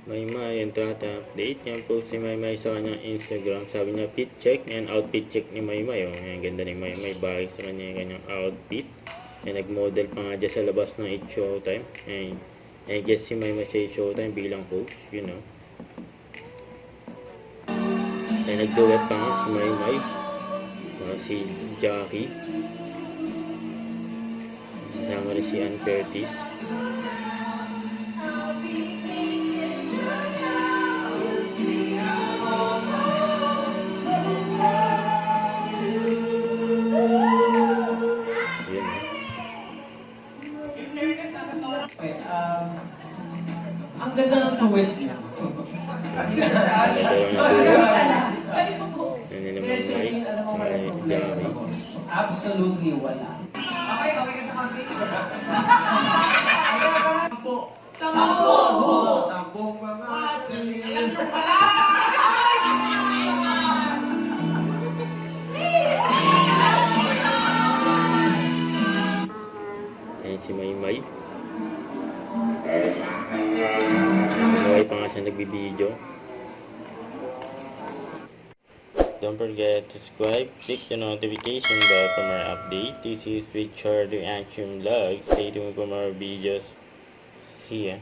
Maymay, entrata update. Yan po si Maymay sa kanyang Instagram. Sabi niya, fit check and outfit check ni Maymay. Oh, ang ganda ni Maymay. Bagay sa kanya yung kanyang outfit. Nag-model pa nga dyan sa labas ng It's Showtime. I guess si Maymay sa It's Showtime bilang host, you know. Nagduet pa nga si Maymay. Si Jackie. Tama rin si Ann Curtis. Ang ganda ng tuwid niya. Absolutely wala. Okay ka sa country. Tampo mga galingan ko pala. Ayan si Maymay. Maymay pa nga siya nagbibideo. Don't forget to subscribe, click the notification bell for more updates. This is Richard Reaction Vlog. Stay tuned for more videos. See ya.